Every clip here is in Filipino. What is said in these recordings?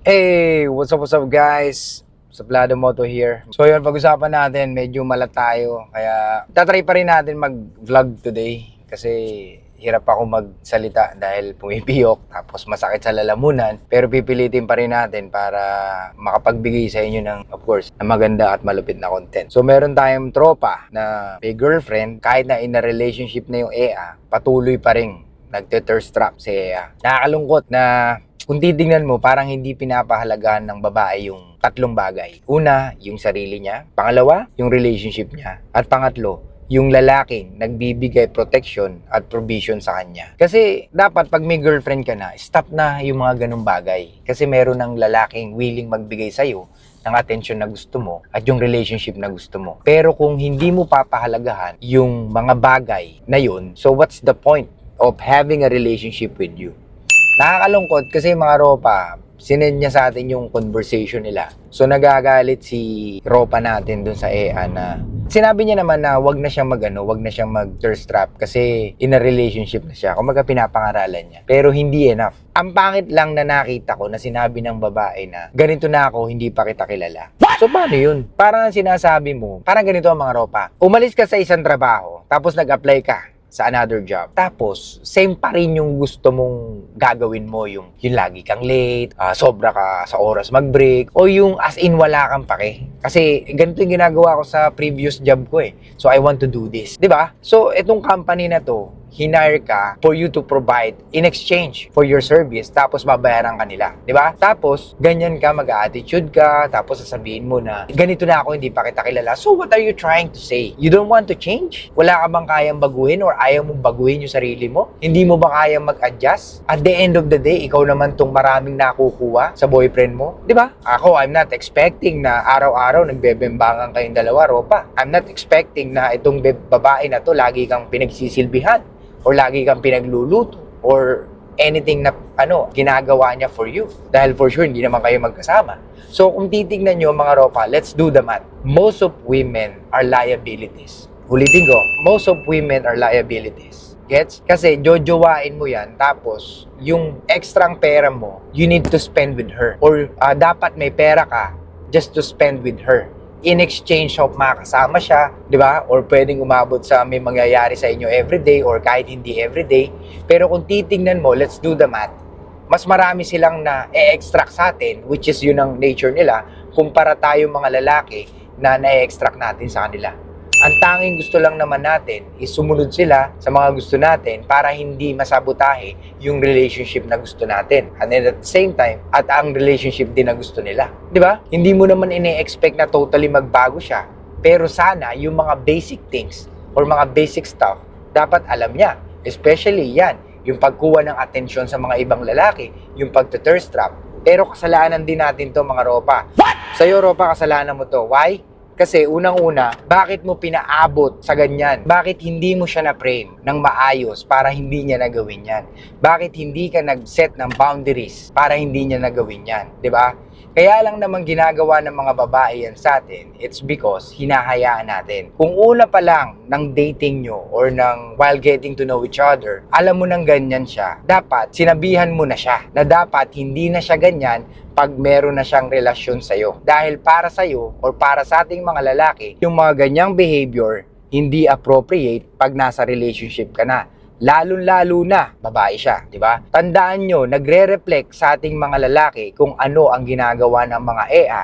Hey, what's up guys? Suplado Moto here. So yun, pag-usapan natin, medyo malat tayo. Kaya tatry pa rin natin mag-vlog today. Kasi hirap ako magsalita dahil pumipiyok tapos masakit sa lalamunan. Pero pipilitin pa rin natin para makapagbigay sa inyo ng, of course, na maganda at malupit na content. So meron tayong tropa na may girlfriend, kahit na in a relationship na yung Ea, patuloy pa rin nagte-thirst trap si Ea. Nakakalungkot na kung titingnan mo, parang hindi pinapahalagahan ng babae yung tatlong bagay. Una, yung sarili niya. Pangalawa, yung relationship niya. At pangatlo, yung lalaking nagbibigay protection at provision sa kanya. Kasi dapat pag may girlfriend ka na, stop na yung mga ganung bagay. Kasi meron ng lalaking willing magbigay sa'yo ng attention na gusto mo at yung relationship na gusto mo. Pero kung hindi mo papahalagahan yung mga bagay na yun, so what's the point of having a relationship with you? Nakakalungkot kasi mga ropa, sinend niya sa atin yung conversation nila. So nagagalit si ropa natin dun sa EA na sinabi niya naman na wag na siyang mag-thirst trap kasi in a relationship na siya. Kumaga pinapangaralan niya. Pero hindi enough. Ang pangit lang na nakita ko na sinabi ng babae na ganito na ako, hindi pa kita kilala. So paano yun? Parang sinasabi mo, parang ganito ang mga ropa. Umalis ka sa isang trabaho, tapos nag-apply ka sa another job. Tapos, same pa rin yung gusto mong gagawin mo, yung lagi kang late, sobra ka sa oras mag-break, o yung as in wala kang pake. Kasi ganito yung ginagawa ko sa previous job ko eh. So, I want to do this. 'Di ba? So, itong company na to, hinire ka for you to provide in exchange for your service, tapos babayaran ka nila. 'Di ba? Tapos, ganyan ka, mag-attitude ka, tapos sasabihin mo na, ganito na ako, hindi pa kita kilala. So, what are you trying to say? You don't want to change? Wala ka bang kayang baguhin or ayaw mong baguhin yung sarili mo? Hindi mo ba kayang mag-adjust? At the end of the day, ikaw naman tong maraming nakukuha sa boyfriend mo. Di ba? Ako, I'm not expecting na araw-araw nagbebembangan kayong dalawa, ropa. I'm not expecting na itong babae na to lagi kang pinagsisilbihan or lagi kang pinagluluto or anything na ginagawa niya for you. Dahil for sure, hindi naman kayo magkasama. So, kung titignan nyo mga ropa, let's do the math. Most of women are liabilities. Ulitin ko, most of women are liabilities. Gets? Kasi jojowain mo yan, tapos yung extrang pera mo, you need to spend with her. Or dapat may pera ka just to spend with her. In exchange of makasama siya, di ba? Or pwedeng umabot sa may mangyayari sa inyo everyday or kahit hindi everyday. Pero kung titingnan mo, let's do the math. Mas marami silang na-extract sa atin, which is yun ang nature nila, kumpara tayo mga lalaki na na-extract natin sa kanila. Ang tanging gusto lang naman natin is sumunod sila sa mga gusto natin para hindi masabotahe yung relationship na gusto natin. And then at the same time, at ang relationship din na gusto nila. Di ba? Hindi mo naman ine-expect na totally magbago siya. Pero sana yung mga basic things or mga basic stuff, dapat alam niya. Especially yan, yung pagkuha ng atensyon sa mga ibang lalaki, yung pagte-thirst trap. Pero kasalanan din natin to mga ropa. What? Sa'yo ropa, kasalanan mo to. Why? Kasi unang-una, bakit mo pinaabot sa ganyan? Bakit hindi mo siya na-frame ng maayos para hindi niya nagawin yan? Bakit hindi ka nag-set ng boundaries para hindi niya nagawin yan? 'Di ba? Kaya lang naman ginagawa ng mga babae yan sa atin, it's because hinahayaan natin. Kung una pa lang ng dating nyo or ng while getting to know each other, alam mo nang ganyan siya, dapat sinabihan mo na siya na dapat hindi na siya ganyan pag meron na siyang relasyon sa'yo. Dahil para sa'yo or para sa ating mga lalaki, yung mga ganyang behavior hindi appropriate pag nasa relationship ka na. Lalo-lalo na, babae siya, di ba? Tandaan nyo, nagre-reflect sa ating mga lalaki kung ano ang ginagawa ng mga EA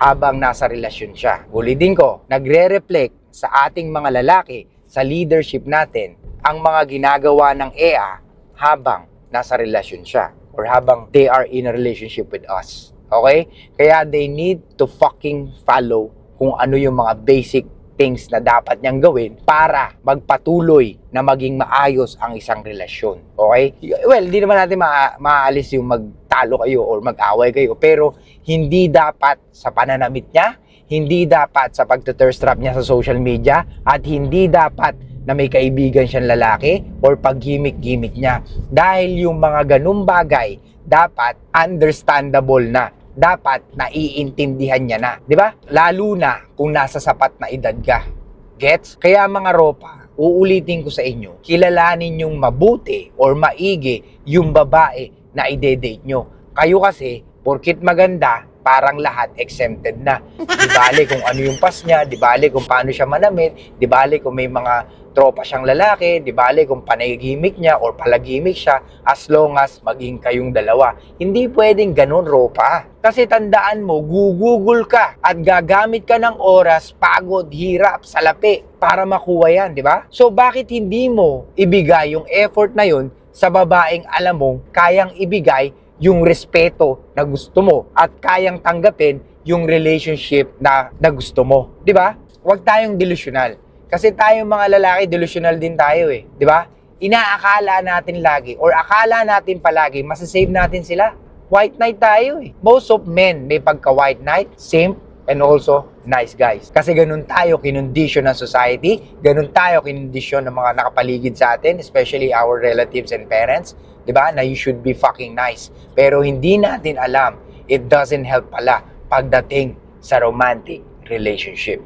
habang nasa relasyon siya. Ulitin ko, nagre-reflect sa ating mga lalaki, sa leadership natin, ang mga ginagawa ng EA habang nasa relasyon siya or habang they are in a relationship with us. Okay? Kaya they need to fucking follow kung ano yung mga basic things na dapat niyang gawin para magpatuloy na maging maayos ang isang relasyon. Okay? Well, hindi naman natin maaalis yung magtalo kayo or mag-away kayo, pero hindi dapat sa pananamit niya, hindi dapat sa pagte-thirst trap niya sa social media, at hindi dapat na may kaibigan siyang lalaki or pag-gimmick-gimmick niya. Dahil yung mga ganung bagay, dapat understandable na. Dapat naiintindihan niya na, di ba? Lalo na kung nasa sapat na edad ka. Gets? Kaya mga ropa, uulitin ko sa inyo, kilalanin yung mabuti or maigi yung babae na ide-date nyo. Kayo kasi, porkit maganda, parang lahat exempted na. Di bale kung ano yung pas niya, di bale kung paano siya manamit, di bale kung may mga tropa siyang lalaki, di bale kung panay-gimmick niya or palagimik siya, as long as maging kayong dalawa. Hindi pwedeng ganun, Ropa. Kasi tandaan mo, gugugol ka at gagamit ka ng oras, pagod, hirap, salapi para makuha yan, di ba? So bakit hindi mo ibigay yung effort na yun sa babaeng alam mong kayang ibigay yung respeto na gusto mo at kayang tanggapin yung relationship na gusto mo, di ba? Huwag tayong delusional. Kasi tayong mga lalaki, delusional din tayo eh. Di ba? Inaakala natin lagi or akala natin palagi, masasave natin sila. White knight tayo eh. Most of men may pagka-white knight, simp, and also nice guys. Kasi ganun tayo kinondisyon ng society, ganun tayo kinondisyon ng mga nakapaligid sa atin, especially our relatives and parents. Di ba? Na you should be fucking nice. Pero hindi natin alam, it doesn't help pala pagdating sa romantic relationship.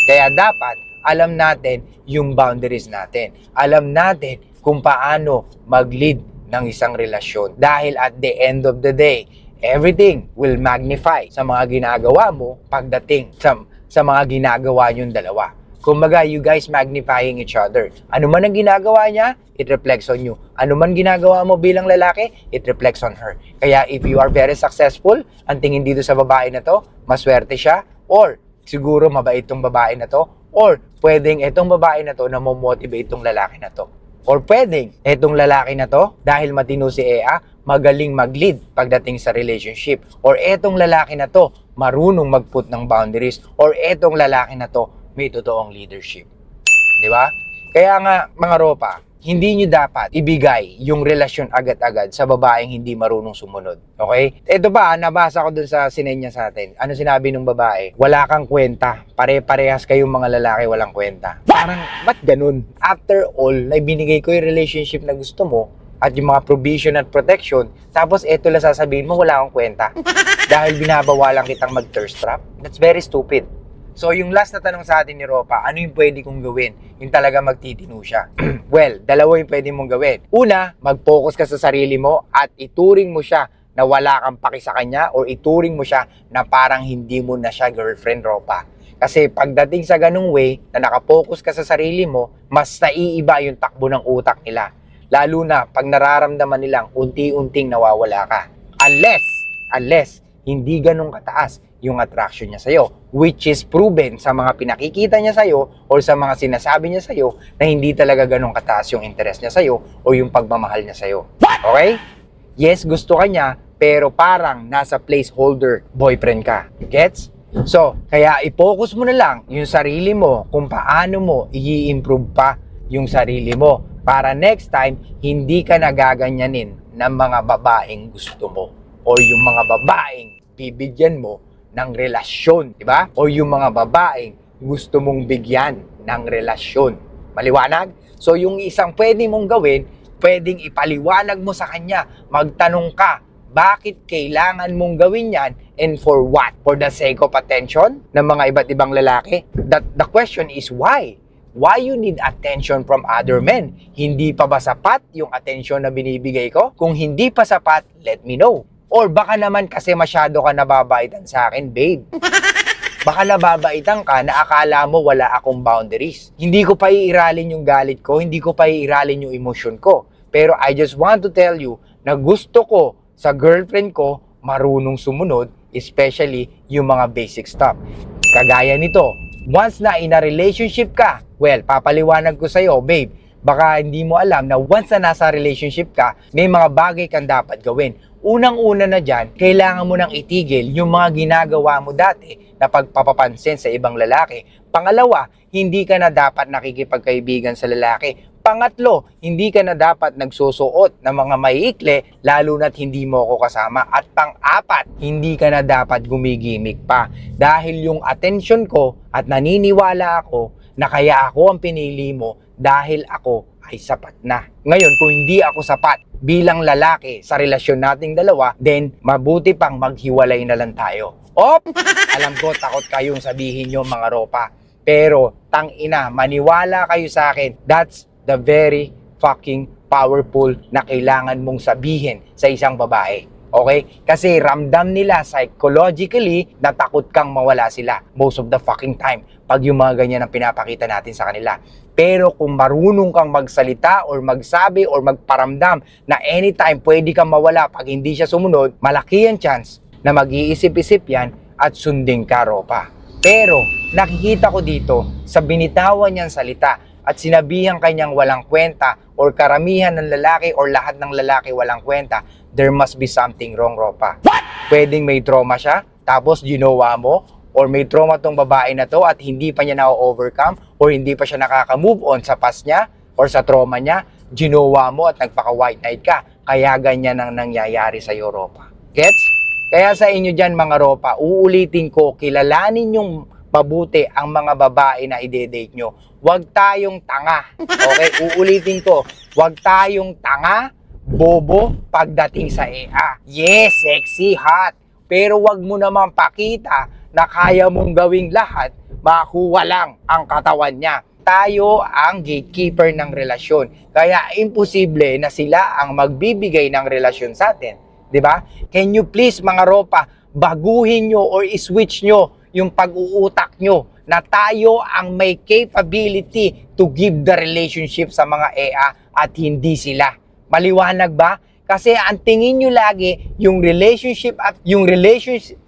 Kaya dapat alam natin yung boundaries natin. Alam natin kung paano mag-lead ng isang relasyon. Dahil at the end of the day, everything will magnify sa mga ginagawa mo pagdating sa mga ginagawa nyong dalawa. Kumbaga, you guys magnifying each other. Ano man ang ginagawa niya, it reflects on you. Ano man ginagawa mo bilang lalaki, it reflects on her. Kaya if you are very successful, ang tingin dito sa babae na to, maswerte siya, or siguro mabait tong babae na to, or pwedeng itong babae na to na momotivate itong lalaki na to. Or pwedeng itong lalaki na to, dahil matino si Ea, magaling mag-lead pagdating sa relationship. Or itong lalaki na to, marunong mag-put ng boundaries. Or itong lalaki na to, may totoong leadership. Di ba? Kaya nga, mga Ropa, hindi nyo dapat ibigay yung relasyon agad-agad sa babaeng hindi marunong sumunod. Okay? Ito ba, nabasa ko dun sa sinenya sa atin. Ano sinabi ng babae? Wala kang kwenta. Pare-parehas kayong mga lalaki walang kwenta. Parang, ba't ganun? After all, na binigay ko yung relationship na gusto mo at yung mga provision at protection, tapos eto lang sasabihin mo, wala kang kwenta. Dahil binabawalan kitang mag-thirst trap. That's very stupid. So, yung last na tanong sa atin ni Ropa, ano yung pwede kong gawin? Yung talaga magtitino siya. Well, dalawa yung pwede mong gawin. Una, mag-focus ka sa sarili mo at ituring mo siya na wala kang paki sa kanya or ituring mo siya na parang hindi mo na siya girlfriend, Ropa. Kasi pagdating sa ganung way na nakapokus ka sa sarili mo, mas naiiba yung takbo ng utak nila. Lalo na pag nararamdaman nilang unti-unting nawawala ka. Unless, hindi ganun kataas yung attraction niya sa'yo, which is proven sa mga pinakikita niya sa'yo or sa mga sinasabi niya sa'yo na hindi talaga ganun kataas yung interest niya sa'yo o yung pagmamahal niya sa'yo. Okay? Yes, gusto ka niya, pero parang nasa placeholder boyfriend ka. Gets? So, kaya i-focus mo na lang yung sarili mo kung paano mo i-improve pa yung sarili mo para next time, hindi ka nagaganyanin ng mga babaeng gusto mo o yung mga babaeng bibigyan mo ng relasyon, di ba? O yung mga babaeng gusto mong bigyan ng relasyon. Maliwanag? So yung isang pwede mong gawin, pwedeng ipaliwanag mo sa kanya. Magtanong ka, bakit kailangan mong gawin yan and for what? For the sake of attention ng mga iba't ibang lalaki? The question is why? Why you need attention from other men? Hindi pa ba sapat yung attention na binibigay ko? Kung hindi pa sapat, let me know. Or baka naman kasi masyado ka nababaitan sa akin, babe. Baka nababaitan ka na akala mo wala akong boundaries. Hindi ko pa iiralin yung galit ko, hindi ko pa iiralin yung emotion ko. Pero I just want to tell you na gusto ko sa girlfriend ko marunong sumunod, especially yung mga basic stuff. Kagaya nito, once na in a relationship ka, well, papaliwanag ko sa'yo, babe, baka hindi mo alam na once na nasa relationship ka, may mga bagay kang dapat gawin. Unang-una na dyan, kailangan mo nang itigil yung mga ginagawa mo dati na pagpapapansin sa ibang lalaki. Pangalawa, hindi ka na dapat nakikipagkaibigan sa lalaki. Pangatlo, hindi ka na dapat nagsusuot ng mga maiikli lalo na't hindi mo ako kasama. At pang-apat, hindi ka na dapat gumigimik pa. Dahil yung attention ko at naniniwala ako na kaya ako ang pinili mo dahil ako ay sapat na. Ngayon, kung hindi ako sapat bilang lalaki sa relasyon nating dalawa, then mabuti pang maghiwalay na lang tayo. Alam ko, takot kayong sabihin nyo mga Ropa. Pero, tangina, maniwala kayo sa akin. That's the very fucking powerful na kailangan mong sabihin sa isang babae. Okay? Kasi ramdam nila psychologically na takot kang mawala sila most of the fucking time pag yung mga ganyan ang pinapakita natin sa kanila. Pero kung marunong kang magsalita or magsabi or magparamdam na anytime pwede kang mawala pag hindi siya sumunod, malaki ang chance na mag-iisip-isip yan at sundin ka, Ropa. Pero nakikita ko dito sa binitawan niyang salita at sinabihan kanyang walang kwenta or karamihan ng lalaki or lahat ng lalaki walang kwenta, there must be something wrong, Ropa. What? Pwedeng may trauma siya, tapos ginawa mo, or may trauma tong babae na to at hindi pa niya na-overcome or hindi pa siya nakaka-move on sa past niya or sa trauma niya, ginawa mo at nagpaka-white knight ka. Kaya ganyan ang nangyayari sa Ropa. Gets? Kaya sa inyo dyan mga Ropa, uulitin ko, kilalanin yung mabuti ang mga babae na ide-date nyo. Huwag tayong tanga. Okay? Uulitin ko, huwag tayong tanga, bobo, pagdating sa EA. Yes, sexy, hot. Pero huwag mo naman pakita na kaya mong gawing lahat, makuha lang ang katawan niya. Tayo ang gatekeeper ng relasyon. Kaya imposible na sila ang magbibigay ng relasyon sa atin. 'Di ba? Can you please mga Ropa, baguhin nyo or i-switch nyo yung pag-uutak nyo na tayo ang may capability to give the relationship sa mga EA at hindi sila. Maliwanag ba? Kasi ang tingin nyo lagi, yung relationship at yung relationship,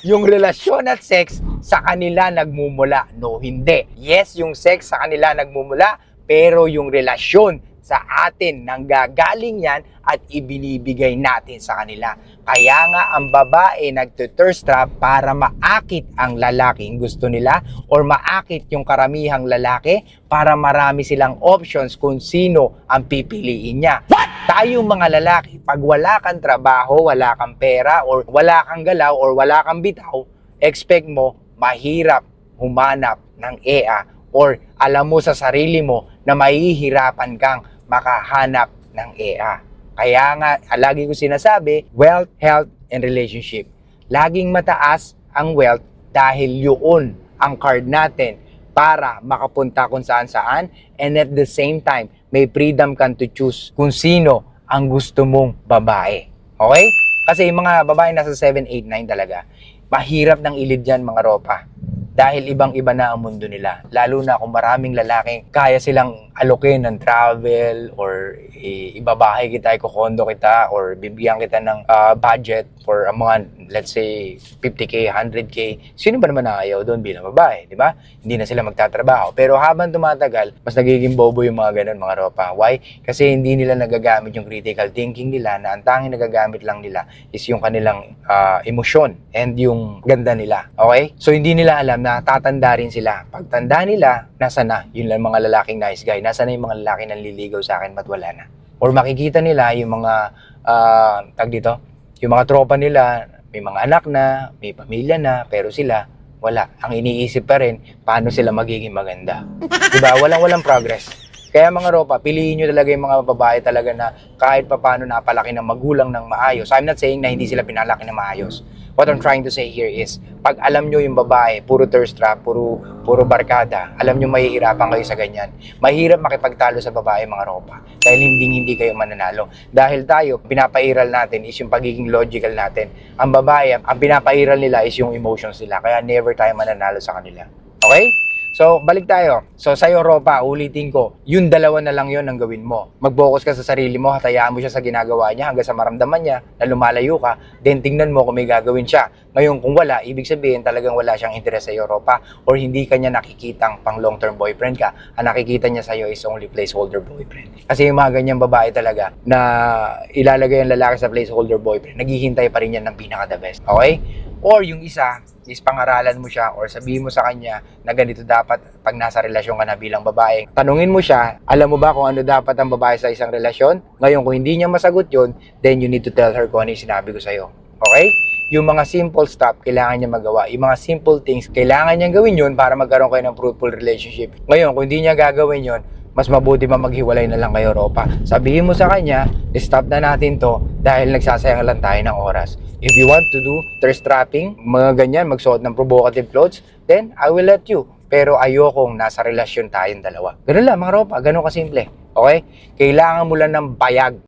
yung relasyon at sex sa kanila nagmumula. No, hindi. Yes, yung sex sa kanila nagmumula, pero yung relasyon sa atin nanggagaling yan at ibinibigay natin sa kanila. Kaya nga ang babae nagtuthirst trap para maakit ang lalaking gusto nila or maakit yung karamihang lalaki para marami silang options kung sino ang pipiliin niya. Tayong mga lalaki, pag wala kang trabaho, wala kang pera, or wala kang galaw, or wala kang bitaw, expect mo mahirap humanap ng EA or alam mo sa sarili mo na mahihirapan kang makahanap ng EA. Kaya nga, lagi ko sinasabi, wealth, health, and relationship. Laging mataas ang wealth dahil yun ang card natin para makapunta kung saan-saan and at the same time, may freedom kang to choose kung sino ang gusto mong babae. Okay? Kasi yung mga babae nasa 7, 8, 9 talaga, mahirap ng ilid dyan mga Ropa. Dahil ibang-iba na ang mundo nila. Lalo na kung maraming lalaki, kaya silang alokin ng travel or ibabahay kita, ikokondo kita or bibigyan kita ng budget for mga, let's say, 50K, 100K. Sino ba naman ayaw doon bilang babae, di ba? Hindi na sila magtatrabaho. Pero habang tumatagal, mas nagiging bobo yung mga ganun, mga Ropa. Why? Kasi hindi nila nagagamit yung critical thinking nila na ang tanging nagagamit lang nila is yung kanilang emosyon and yung ganda nila. Okay? So, hindi nila alam na tatanda rin sila. Pagtanda nila, nasa na? Yun lang mga lalaking nice guy. Nasa na yung mga lalaki nang liligaw sa akin, ba't wala na? Or makikita nila yung mga, yung mga tropa nila, may mga anak na, may pamilya na, pero sila, wala. Ang iniisip pa rin, paano sila magiging maganda. Diba? Walang progress. Kaya mga Ropa, piliin nyo talaga yung mga babae talaga na kahit paano napalaki ng magulang ng maayos. I'm not saying na hindi sila pinalaki ng maayos. What I'm trying to say here is, pag alam nyo yung babae, puro thirst trap, puro barkada, alam nyo mahihirapan kayo sa ganyan. Mahirap makipagtalo sa babae mga Ropa. Dahil hindi kayo mananalo. Dahil tayo, pinapairal natin is yung pagiging logical natin. Ang babae, ang pinapairal nila is yung emotions nila. Kaya never tayo mananalo sa kanila. Okay? So, balik tayo. So, sa'yo, Ropa, ulitin ko, yung dalawa na lang yon ang gawin mo. Mag-focus ka sa sarili mo, hatayaan mo siya sa ginagawa niya hanggang sa maramdaman niya na lumalayo ka, then tingnan mo kung may gagawin siya. Ngayon, kung wala, ibig sabihin talagang wala siyang interest sa'yo, Ropa, or hindi ka niya nakikitang pang long-term boyfriend ka. Ang nakikita niya sa'yo is only placeholder boyfriend. Kasi yung mga ganyang babae talaga na ilalagay ang lalaki sa placeholder boyfriend, naghihintay pa rin yan ng pinaka-the best. Okay? Or yung isa, is pangaralan mo siya or sabihin mo sa kanya na ganito dapat pag nasa relasyon ka na bilang babae. Tanungin mo siya, alam mo ba kung ano dapat ang babae sa isang relasyon? Ngayon, kung hindi niya masagot yun, then you need to tell her kung ano yung sinabi ko sa'yo. Okay? Yung mga simple stuff, kailangan niya magawa. Yung mga simple things, kailangan niya gawin yun para magkaroon kayo ng fruitful relationship. Ngayon, kung hindi niya gagawin yun, mas mabuti maghiwalay na lang kayo, Ropa. Sabihin mo sa kanya, stop na natin to dahil nagsasayang lang tayo ng oras. If you want to do thirst trapping, mga ganyan, magsuot ng provocative clothes, then I will let you. Pero ayokong nasa relasyon tayong dalawa. Ganun lang mga Ropa, ganun kasimple. Okay? Kailangan mo lang ng bayag.